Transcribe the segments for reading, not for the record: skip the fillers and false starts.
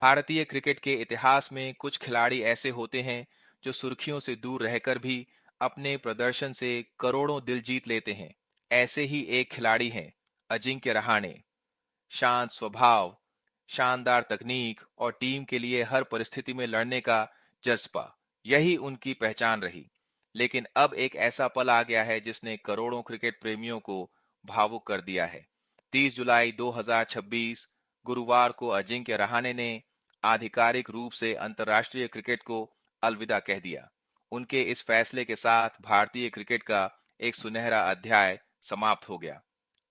भारतीय क्रिकेट के इतिहास में कुछ खिलाड़ी ऐसे होते हैं जो सुर्खियों से दूर रहकर भी अपने प्रदर्शन से करोड़ों दिल जीत लेते हैं। ऐसे ही एक खिलाड़ी हैं अजिंक्य रहाणे। शांत स्वभाव, शानदार तकनीक और टीम के लिए हर परिस्थिति में लड़ने का जज्बा, यही उनकी पहचान रही। लेकिन अब एक ऐसा पल आ गया है जिसने करोड़ों क्रिकेट प्रेमियों को भावुक कर दिया है। 30 जुलाई 2026 गुरुवार को अजिंक्य रहाणे ने आधिकारिक रूप से अंतर्राष्ट्रीय क्रिकेट को अलविदा कह दिया। उनके इस फैसले के साथ भारतीय क्रिकेट का एक सुनहरा अध्याय समाप्त हो गया।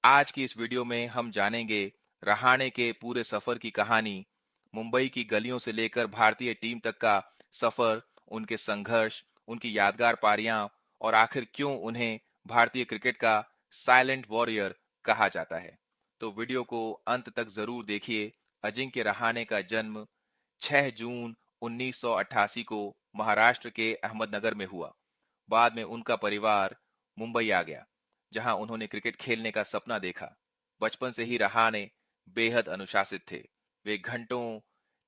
आज की इस वीडियो में हम जानेंगे रहाणे के पूरे सफर की कहानी, मुंबई की गलियों से लेकर भारतीय टीम तक का सफर, उनके संघर्ष, उनकी यादगार पारियां और आखिर क्यों उन्हें भारतीय क्रिकेट का साइलेंट वॉरियर कहा जाता है। तो वीडियो को अंत तक जरूर देखिए। अजिंक्य रहाणे का जन्म 6 जून 1988 को महाराष्ट्र के अहमदनगर में हुआ। बाद में उनका परिवार मुंबई आ गया, जहां उन्होंने क्रिकेट खेलने का सपना देखा। बचपन से ही रहाणे बेहद अनुशासित थे। वे घंटों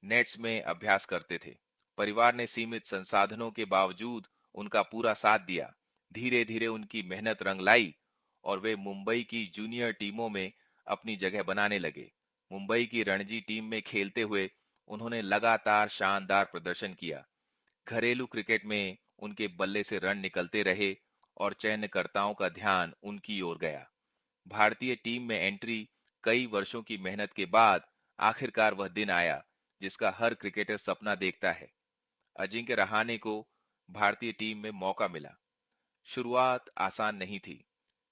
नेट्स में अभ्यास करते थे। परिवार ने सीमित संसाधनों के बावजूद उनका पूरा साथ दिया। धीरे धीरे उनकी मेहनत रंग लाई और वे मुंबई की जूनियर टीमों में अपनी जगह बनाने लगे। मुंबई की रणजी टीम में खेलते हुए उन्होंने लगातार शानदार प्रदर्शन किया। घरेलू क्रिकेट में उनके बल्ले से रन निकलते रहे और चयनकर्ताओं का ध्यान उनकी ओर गया। भारतीय टीम में एंट्री कई वर्षों की मेहनत के बाद आखिरकार वह दिन आया जिसका हर क्रिकेटर सपना देखता है। अजिंक्य रहाणे को भारतीय टीम में मौका मिला। शुरुआत आसान नहीं थी।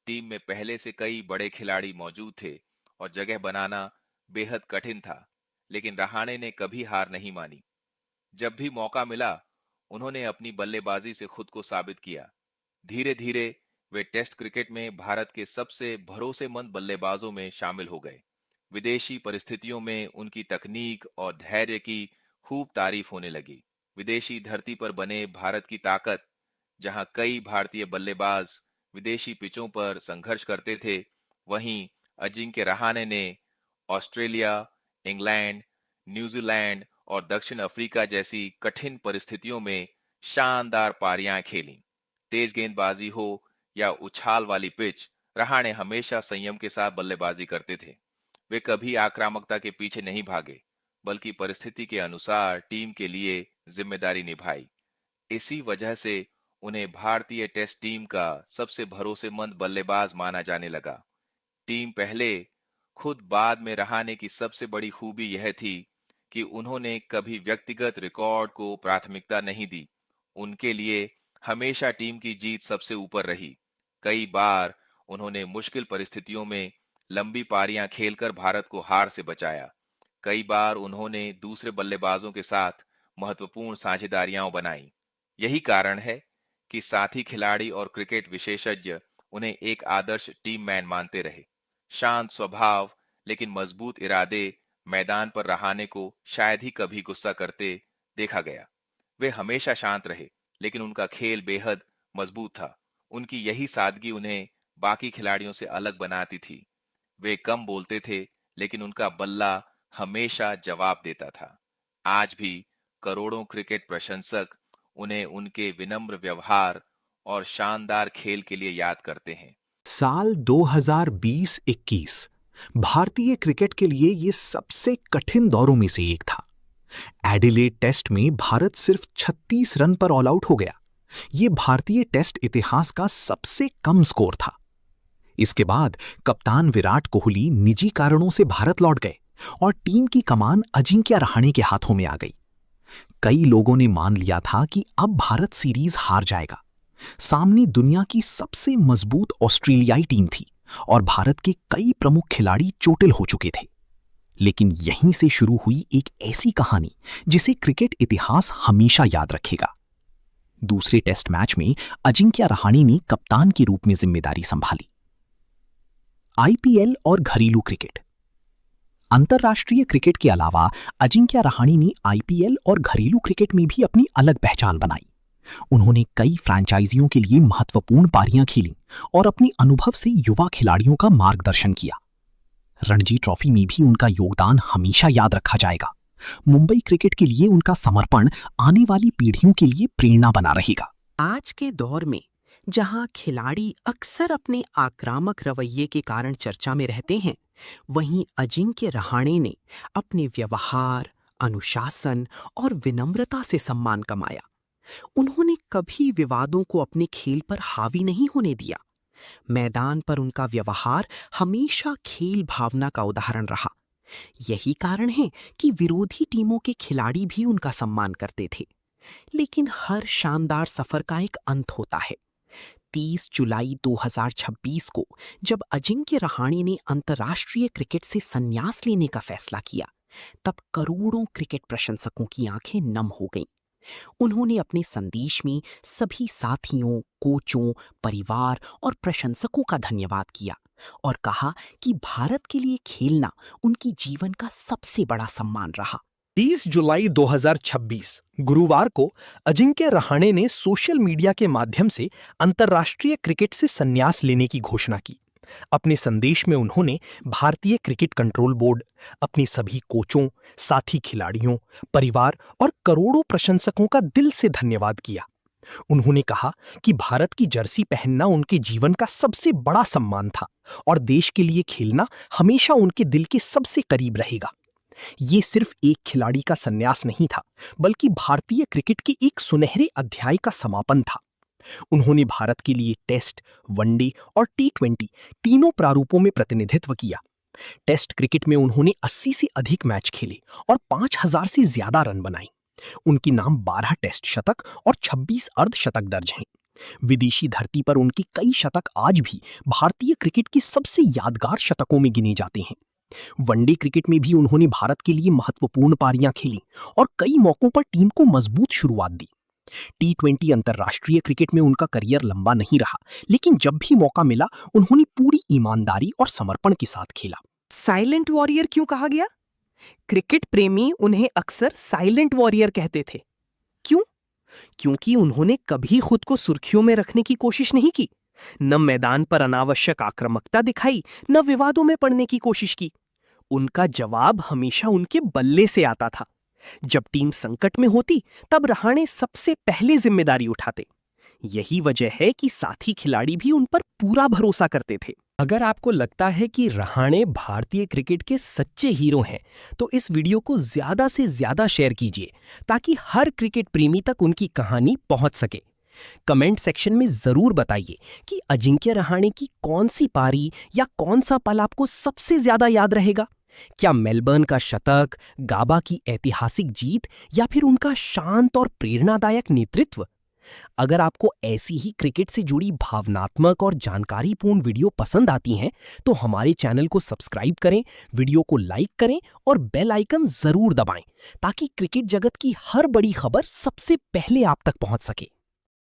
टीम में पहले से कई बड़े खिलाड़ी मौजूद थे और जगह बनाना बेहद कठिन था। लेकिन रहाणे ने कभी हार नहीं मानी। जब भी मौका मिला, उन्होंने अपनी बल्लेबाजी से खुद को साबित किया। धीरे धीरे वे टेस्ट क्रिकेट में भारत के सबसे भरोसेमंद बल्लेबाजों में शामिल हो गए। विदेशी परिस्थितियों में उनकी तकनीक और धैर्य की खूब तारीफ होने लगी। विदेशी धरती पर बने भारत की ताकत, जहां कई भारतीय बल्लेबाज विदेशी पिचों पर संघर्ष करते थे, वहीं अजिंक्य रहाणे ने ऑस्ट्रेलिया, इंग्लैंड, न्यूजीलैंड और दक्षिण अफ्रीका जैसी कठिन परिस्थितियों में शानदार पारियां खेलीं। तेज गेंदबाजी हो या उछाल वाली पिच, रहाणे हमेशा संयम के साथ बल्लेबाजी करते थे। वे कभी आक्रामकता के पीछे नहीं भागे, बल्कि परिस्थिति के अनुसार टीम के लिए जिम्मेदारी निभाई। इसी वजह से उन्हें भारतीय टेस्ट टीम का सबसे भरोसेमंद बल्लेबाज माना जाने लगा। टीम पहले, खुद बाद में रहाणे की सबसे बड़ी खूबी यह थी कि उन्होंने कभी व्यक्तिगत रिकॉर्ड को प्राथमिकता नहीं दी। उनके लिए हमेशा टीम की जीत सबसे ऊपर रही। कई बार उन्होंने मुश्किल परिस्थितियों में लंबी पारियां खेलकर भारत को हार से बचाया। कई बार उन्होंने दूसरे बल्लेबाजों के साथ महत्वपूर्ण साझेदारियां बनाई। यही कारण है कि साथी खिलाड़ी और क्रिकेट विशेषज्ञ उन्हें एक आदर्श टीम मैन मानते रहे। शांत स्वभाव लेकिन मजबूत इरादे मैदान पर रहाणे को शायद ही कभी गुस्सा करते देखा गया। वे हमेशा शांत रहे, लेकिन उनका खेल बेहद मजबूत था। उनकी यही सादगी उन्हें बाकी खिलाड़ियों से अलग बनाती थी। वे कम बोलते थे, लेकिन उनका बल्ला हमेशा जवाब देता था। आज भी करोड़ों क्रिकेट प्रशंसक उन्हें उनके विनम्र व्यवहार और शानदार खेल के लिए याद करते हैं। साल 2020-21 भारतीय क्रिकेट के लिए ये सबसे कठिन दौरों में से एक था। एडिलेड टेस्ट में भारत सिर्फ 36 रन पर ऑल आउट हो गया। ये भारतीय टेस्ट इतिहास का सबसे कम स्कोर था। इसके बाद कप्तान विराट कोहली निजी कारणों से भारत लौट गए और टीम की कमान अजिंक्य रहाणे के हाथों में आ गई। कई लोगों ने मान लिया था कि अब भारत सीरीज हार जाएगा। सामने दुनिया की सबसे मजबूत ऑस्ट्रेलियाई टीम थी और भारत के कई प्रमुख खिलाड़ी चोटिल हो चुके थे। लेकिन यहीं से शुरू हुई एक ऐसी कहानी जिसे क्रिकेट इतिहास हमेशा याद रखेगा। दूसरे टेस्ट मैच में अजिंक्य रहाणे ने कप्तान के रूप में जिम्मेदारी संभाली। आईपीएल और घरेलू क्रिकेट। अंतर्राष्ट्रीय क्रिकेट के अलावा अजिंक्य रहाणे ने आईपीएल और घरेलू क्रिकेट में भी अपनी अलग पहचान बनाई। उन्होंने कई फ्रैंचाइजियों के लिए महत्वपूर्ण पारियां खेलीं और अपने अनुभव से युवा खिलाड़ियों का मार्गदर्शन किया। रणजी ट्रॉफी में भी उनका योगदान हमेशा याद रखा जाएगा। मुंबई क्रिकेट के लिए उनका समर्पण आने वाली पीढ़ियों के लिए प्रेरणा बना रहेगा। आज के दौर में जहां खिलाड़ी अक्सर अपने आक्रामक रवैये के कारण चर्चा में रहते हैं, वहीं अजिंक्य रहाणे ने अपने व्यवहार, अनुशासन और विनम्रता से सम्मान कमाया। उन्होंने कभी विवादों को अपने खेल पर हावी नहीं होने दिया। मैदान पर उनका व्यवहार हमेशा खेल भावना का उदाहरण रहा। यही कारण है कि विरोधी टीमों के खिलाड़ी भी उनका सम्मान करते थे। लेकिन हर शानदार सफर का एक अंत होता है। 30 जुलाई 2026 को जब अजिंक्य रहाणे ने अंतर्राष्ट्रीय क्रिकेट से संन्यास लेने का फैसला किया, तब करोड़ों क्रिकेट प्रशंसकों की आंखें नम हो गईं। उन्होंने अपने संदेश में सभी साथियों, कोचों, परिवार और प्रशंसकों का धन्यवाद किया और कहा कि भारत के लिए खेलना उनकी जीवन का सबसे बड़ा सम्मान रहा। 30 जुलाई 2026 गुरुवार को अजिंक्य रहाणे ने सोशल मीडिया के माध्यम से अंतर्राष्ट्रीय क्रिकेट से संन्यास लेने की घोषणा की। अपने संदेश में उन्होंने भारतीय क्रिकेट कंट्रोल बोर्ड, अपनी सभी कोचों, साथी खिलाड़ियों, परिवार और करोड़ों प्रशंसकों का दिल से धन्यवाद किया। उन्होंने कहा कि भारत की जर्सी पहनना उनके जीवन का सबसे बड़ा सम्मान था और देश के लिए खेलना हमेशा उनके दिल के सबसे करीब रहेगा। ये सिर्फ एक खिलाड़ी का संन्यास नहीं था, बल्कि भारतीय क्रिकेट के एक सुनहरे अध्याय का समापन था। उन्होंने भारत के लिए टेस्ट, वनडे और T20 तीनों प्रारूपों में प्रतिनिधित्व किया। टेस्ट क्रिकेट में उन्होंने 80 से अधिक मैच खेले और 5000 से ज्यादा रन बनाए। उनके नाम 12 टेस्ट शतक और 26 अर्धशतक दर्ज हैं। विदेशी धरती पर उनके कई शतक आज भी भारतीय क्रिकेट के सबसे यादगार शतकों में गिने जाते हैं। वनडे क्रिकेट में भी उन्होंने भारत के लिए महत्वपूर्ण पारियां खेली और कई मौकों पर टीम को मजबूत शुरुआत दी। T20 अंतर्राष्ट्रीय क्रिकेट में उनका करियर लंबा नहीं रहा, लेकिन जब भी मौका मिला उन्होंने पूरी ईमानदारी और समर्पण के साथ खेला। साइलेंट वॉरियर क्यों कहा गया? क्रिकेट प्रेमी उन्हें अक्सर साइलेंट वॉरियर कहते थे। क्यों? क्योंकि उन्होंने कभी खुद को सुर्खियों में रखने की कोशिश नहीं की, न मैदान पर अनावश्यक आक्रामकता दिखाई, न विवादों में पड़ने की कोशिश की। उनका जवाब हमेशा उनके बल्ले से आता था। जब टीम संकट में होती, तब रहाणे सबसे पहले जिम्मेदारी उठाते। यही वजह है कि साथी खिलाड़ी भी उन पर पूरा भरोसा करते थे। अगर आपको लगता है कि रहाणे भारतीय क्रिकेट के सच्चे हीरो हैं, तो इस वीडियो को ज्यादा से ज्यादा शेयर कीजिए ताकि हर क्रिकेट प्रेमी तक उनकी कहानी पहुंच सके। कमेंट सेक्शन में जरूर बताइए कि अजिंक्य रहाणे की कौन सी पारी या कौन सा पल आपको सबसे ज्यादा याद रहेगा। क्या मेलबर्न का शतक, गाबा की ऐतिहासिक जीत या फिर उनका शांत और प्रेरणादायक नेतृत्व? अगर आपको ऐसी ही क्रिकेट से जुड़ी भावनात्मक और जानकारीपूर्ण वीडियो पसंद आती हैं, तो हमारे चैनल को सब्सक्राइब करें, वीडियो को लाइक करें और बेल आइकन जरूर दबाएं ताकि क्रिकेट जगत की हर बड़ी खबर सबसे पहले आप तक पहुंच सके।